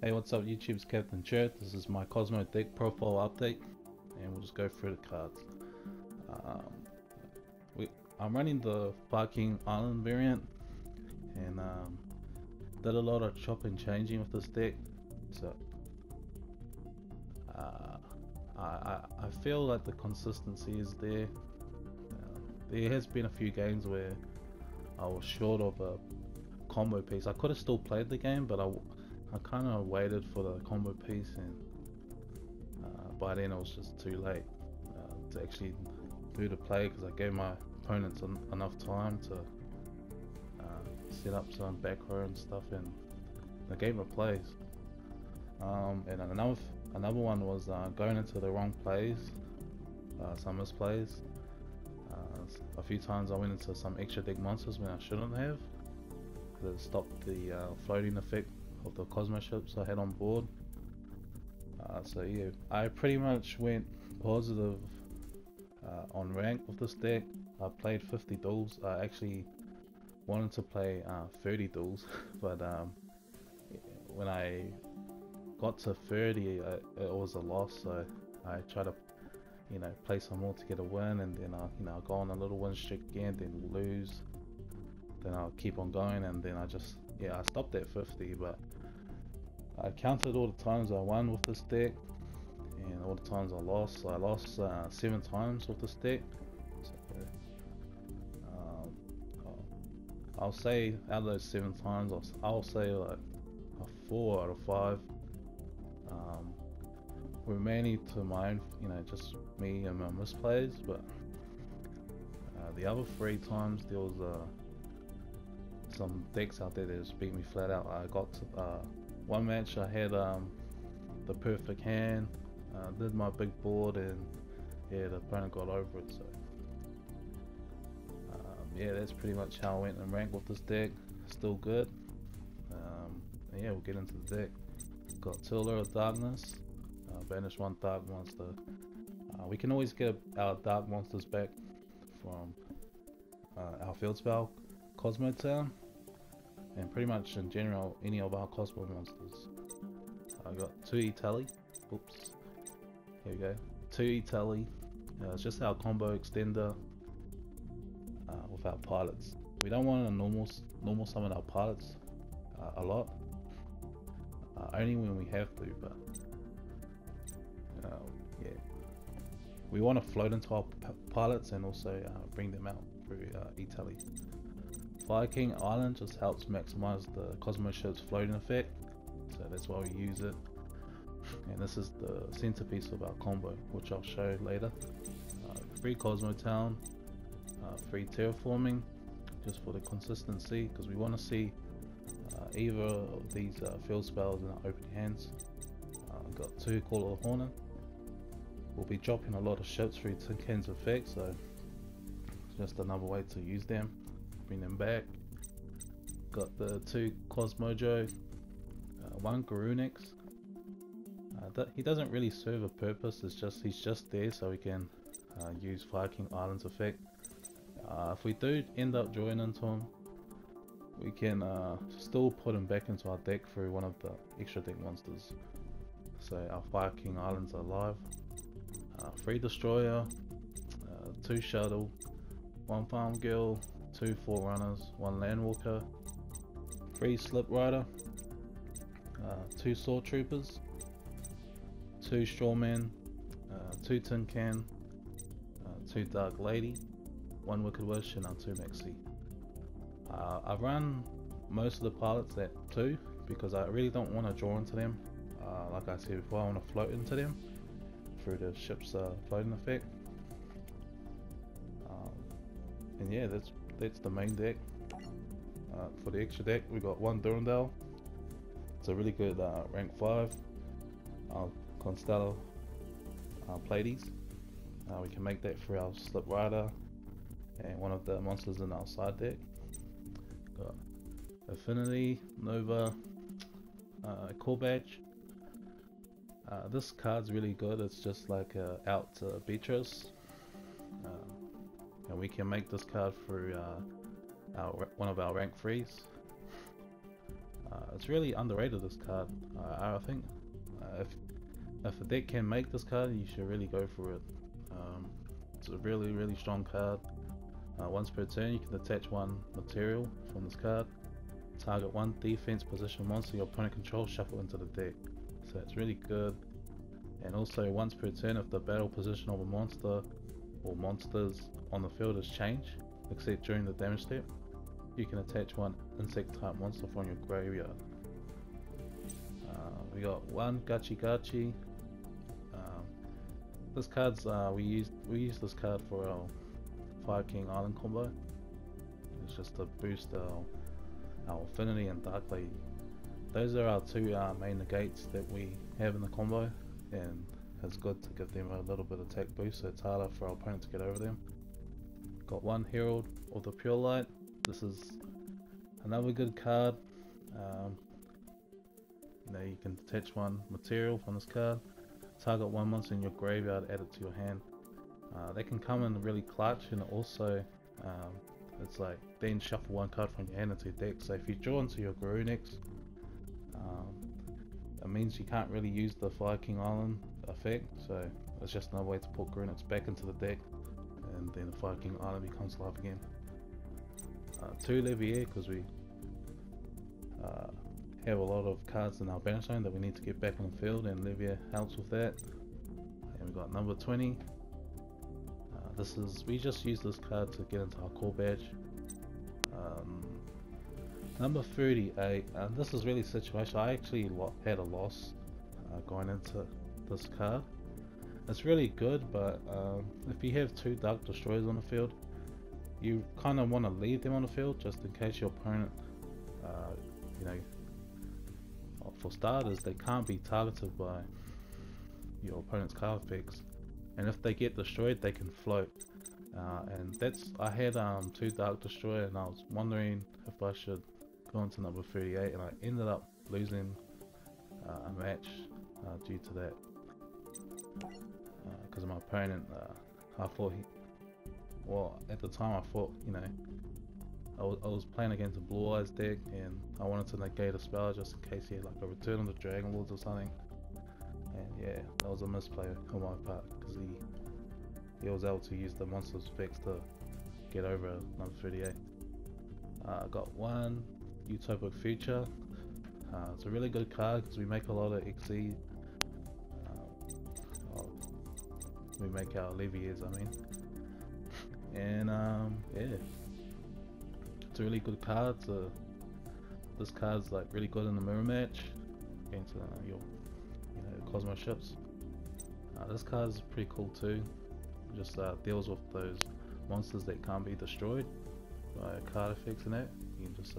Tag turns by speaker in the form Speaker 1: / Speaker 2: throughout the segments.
Speaker 1: Hey, what's up YouTube's CaptainChurrr. This is my Kozmo deck profile update, and we'll just go through the cards. Um, I'm running the Viking Island variant, and did a lot of chop and changing with this deck. So I feel like the consistency is there. There has been a few games where I was short of a combo piece. I could have still played the game, but I kind of waited for the combo piece, and by then it was just too late to actually do the play, because I gave my opponents enough time to set up some back row and stuff, and the game replays. And another one was going into the wrong plays, some misplays. A few times I went into some extra deck monsters when I shouldn't have, because it stopped the floating effect of the Kozmo ships I had on board. So yeah, I pretty much went positive on rank with this deck. I played 50 duels. I actually wanted to play 30 duels, but when I got to 30, it was a loss. So I tried to, play some more to get a win, and then I go on a little win streak again, then lose. Then I'll keep on going, and then I stopped at 50, but I counted all the times I won with this deck and all the times I lost. So I lost 7 times with this deck. So, I'll say out of those 7 times, I'll say like a 4 out of 5 were mainly to my own, just me and my misplays. But the other 3 times there was some decks out there that just beat me flat out. I got to one match I had the perfect hand, did my big board, and yeah, the opponent got over it. So yeah, that's pretty much how I went and ranked with this deck. Still good. Yeah, we'll get into the deck. Got Tiller of Darkness, banish 1 dark monster. We can always get our dark monsters back from our field spell Kozmo Town, and pretty much in general any of our Kozmo monsters. I got 2 Itali. Oops. Here we go. 2 Itali. It's just our combo extender with our pilots. We don't want to normal summon our pilots a lot. Only when we have to, but yeah. We want to float into our pilots and also bring them out through Itali. Viking Island just helps maximize the Kozmo ship's floating effect, so that's why we use it. And this is the centerpiece of our combo, which I'll show later. 3 Kozmo Town, 3 terraforming, just for the consistency, because we want to see either of these field spells in our open hands. Got 2 Call of the Hornet. We'll be dropping a lot of ships through Tin Can's effect, so it's just another way to use them. Bring them back. Got the 2 Cosmojo, 1 Garunix. He doesn't really serve a purpose. He's just there so we can use Viking Island's effect. If we do end up drawing into him, we can still put him back into our deck through one of the extra deck monsters. So our Viking Islands are alive. 3 Destroyer, 2 Shuttle, 1 Farm Girl, 2 Forerunners, 1 Landwalker, 3 Slip Rider, 2 Sword Troopers, 2 Strawman, 2 Tin Can, 2 Dark Lady, 1 Wicked Wish, and 2 Maxi. I run most of the pilots at 2 because I really don't want to draw into them. Like I said before, I want to float into them through the ship's floating effect. And yeah, that's the main deck. For the extra deck, we got 1 Durandal. It's a really good rank 5 Constellar Pleiades. We can make that for our Slip Rider and one of the monsters in our side deck. Got Affinity, Nova, Core Badge. This card's really good. It's just like out Beatrice, and we can make this card through one of our rank 3s. It's really underrated, this card. I think if a deck can make this card, you should really go for it. It's a really strong card. Once per turn, you can attach one material from this card. Target one defense position monster your opponent controls, shuffle into the deck. So it's really good. And also, once per turn, if the battle position of a monster or monsters on the field is changed, except during the damage step, you can attach one insect type monster from your graveyard. We got one Gachi Gachi. This card's we use this card for our Fire King Island combo. It's just to boost our affinity and dark lady. Those are our two main negates that we have in the combo, and it's good to give them a little bit of attack boost, so it's harder for our opponent to get over them. Got one Herald of the Pure Light. This is another good card. You can attach one material from this card. Target one monster in your graveyard, add it to your hand. They can come in really clutch, and also it's like then shuffle one card from your hand into your deck. So if you draw into your Guru next, it means you can't really use the Fire King Island effect, so it's just another way to put Grunix back into the deck, and then the Fire King Island becomes live again. 2 Levier, because we have a lot of cards in our banish zone that we need to get back on the field, and Levier helps with that. And we got number 20. We just use this card to get into our core badge. Number 38, and this is really situational. I actually had a loss going into this card. It's really good, but if you have 2 Dark Destroyers on the field, you kind of want to leave them on the field just in case your opponent, for starters, they can't be targeted by your opponent's card effects, and if they get destroyed, they can float. And I had 2 Dark Destroyer, and I was wondering if I should go into number 38, and I ended up losing a match due to that, because my opponent, I thought at the time I thought, I was playing against a Blue Eyes deck, and I wanted to negate a spell just in case he had like a Return of the Dragon Lords or something. And yeah, that was a misplay on my part, because he was able to use the monster's effects to get over number 38. I got one Utopic Future. It's a really good card because we make a lot of XE. We make our Leviers, I mean. And yeah, it's a really good card. This card's like really good in the mirror match against your Kozmo ships. This card is pretty cool too. Just deals with those monsters that can't be destroyed by card effects and that. You can just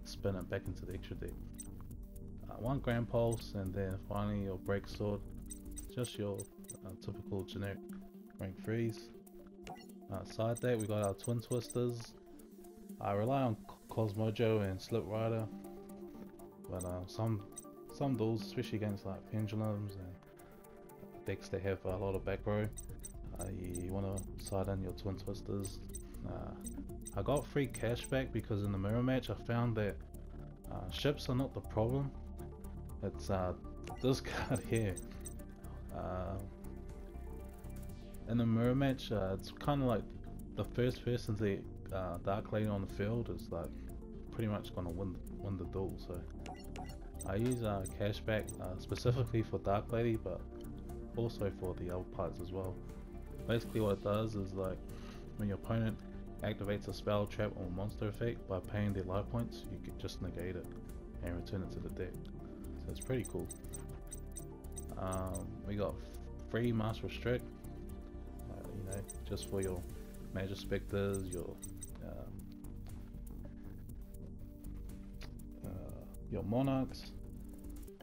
Speaker 1: spin it back into the extra deck. One Grand Pulse, and then finally your Break Sword. Just your typical generic rank 3s. Side deck, we got our Twin Twisters. I rely on Cosmojo and Slip Rider, but some duels, especially against like pendulums and decks that have a lot of back row, you want to side in your Twin Twisters. I got free cashback because in the mirror match I found that ships are not the problem. It's this card here. In the mirror match, it's kind of like the first person to get Dark Lady on the field is like pretty much gonna win the duel. So I use cashback specifically for Dark Lady, but also for the other parts as well. Basically what it does is, like, when your opponent activates a spell, trap or monster effect by paying their life points, you can just negate it and return it to the deck. So it's pretty cool. We got free Master of Strict, just for your Magic Spectres, your Monarchs,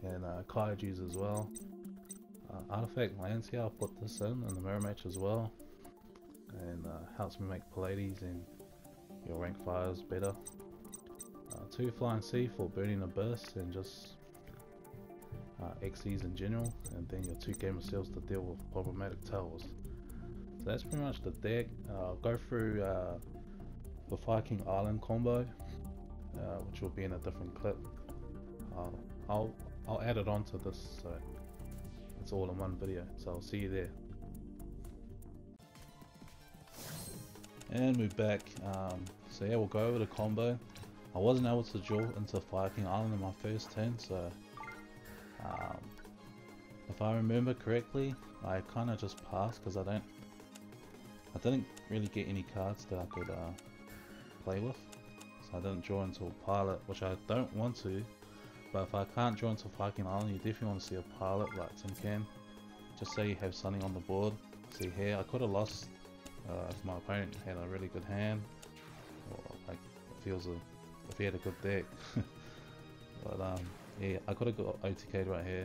Speaker 1: and Kaijus as well. Artifact Lancia, I'll put this in the mirror match as well, and helps me make Pallades and your rank 5s better. 2 Flying Sea for Burning Abyss and just XEs in general, and then your 2 Gamer Seals to deal with problematic towers. So that's pretty much the deck. I'll go through the Fire King Island combo, which will be in a different clip. I'll add it onto this, so it's all in one video. So I'll see you there. And we're back. So yeah, we'll go over the combo. I wasn't able to duel into Fire King Island in my first turn, so if I remember correctly, I kind of just passed because I didn't really get any cards that I could play with. So I didn't draw into a pilot, which I don't want to. But if I can't draw into Fire King Island, you definitely want to see a pilot like Tin Can. Just so you have something on the board. See here, I could have lost if my opponent had a really good hand, or like if he had a good deck. But yeah, I could have got OTK'd right here.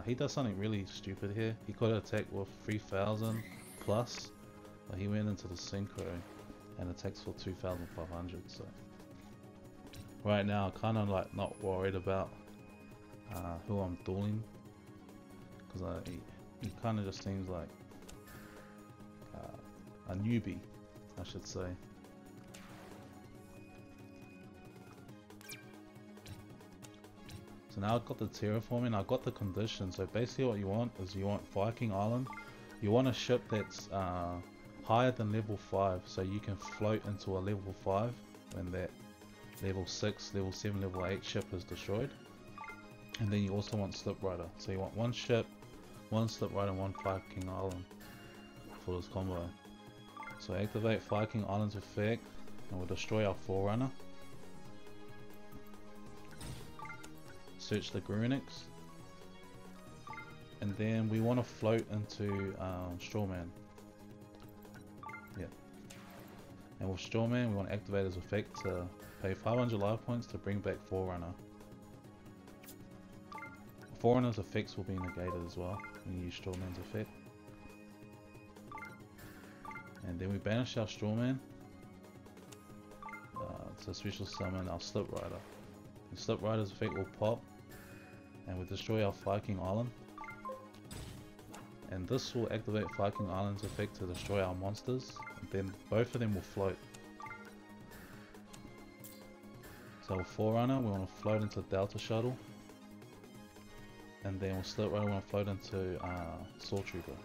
Speaker 1: He does something really stupid here. He could have attacked with 3000 plus, but he went into the Synchro and attacks for 2500. So right now, I'm kind of like not worried about who I'm dueling, because he kind of just seems like a newbie, I should say. So now I've got the terraforming, I've got the conditions. So basically what you want is you want Fire King Island. You want a ship that's higher than level 5, so you can float into a level 5 when that level 6, level 7, level 8 ship is destroyed. And then you also want Slip Rider. So you want one ship, one Slip Rider, and one Fire King Island for this combo. So activate Fire King Island's effect and we'll destroy our Forerunner. Search the Grunix, and then we want to float into Strawman. Yeah, and with Strawman we want to activate his effect to pay 500 life points to bring back Forerunner. Forerunner's effects will be negated as well when you use Strawman's effect. And then we banish our Strawman to special summon our Slip Rider. The Slip Rider's effect will pop and we destroy our Fire King Island, and this will activate Fire King Island's effect to destroy our monsters, and then both of them will float. So with Forerunner we want to float into Delta Shuttle, and then with Slip Rider we want to float into Soul Trooper.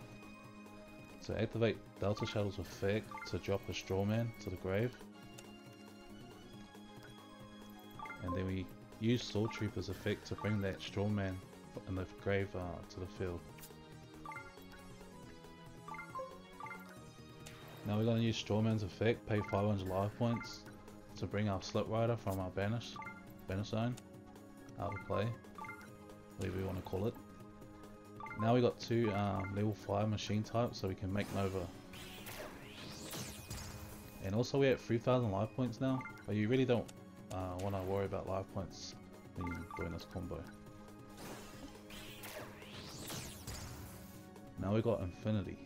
Speaker 1: So activate Delta Shuttle's effect to drop a Strawman to the grave, and then we use Soul Trooper's effect to bring that Strawman in the grave to the field. Now we're going to use Strawman's effect, pay 500 life points to bring our Slip Rider from our banish zone out of play, whatever you want to call it. Now we got two level 5 machine types, so we can make Nova. And also we're at 3000 life points now, but you really don't want to worry about life points when you're doing this combo. Now we got Infinity.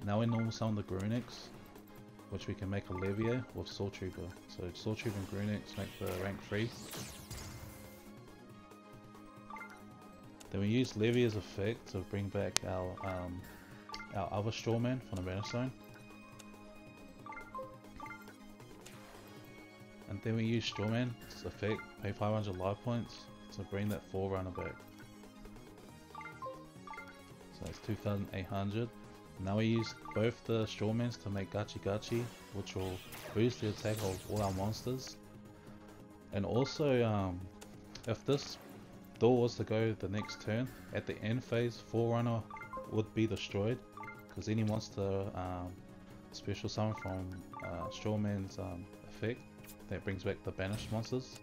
Speaker 1: Now we normal summon the Grunix, which we can make a Levier with Soul Trooper. So Soul Trooper and Grunix make the rank 3. Then we use Levier's effect to bring back our other Strawman from the banish zone. And then we use Strawman's effect, pay 500 life points to bring that Forerunner back. So it's 2800. Now we use both the Strawmans to make Gachi Gachi, which will boost the attack of all our monsters. And also, if this duel was to go the next turn, at the end phase, Forerunner would be destroyed, because any monster special summon from Strawman's effect that brings back the banished monsters,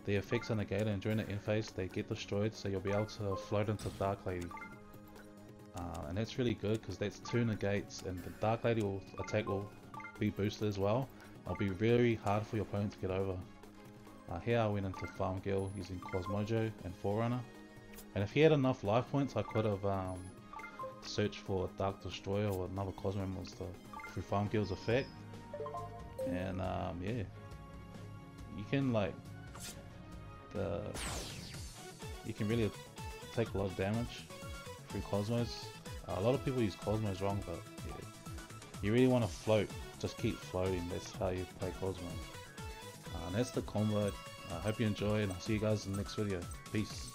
Speaker 1: the effects are negated, and during the end phase they get destroyed, so you'll be able to float into Dark Lady. And that's really good because that's 2 negates, and the Dark Lady attack will be boosted as well. It'll be very hard for your opponent to get over. Here I went into Farm Guild using Kozmo and Forerunner, and if he had enough life points I could have searched for a Dark Destroyer or another Kozmo monster through Farm Guild's effect. And yeah, you can you can really take a lot of damage through Kozmos. A lot of people use Kozmos wrong, but yeah, you really want to float. Just keep floating. That's how you play Kozmo. That's the convo. I hope you enjoy, and I'll see you guys in the next video. Peace.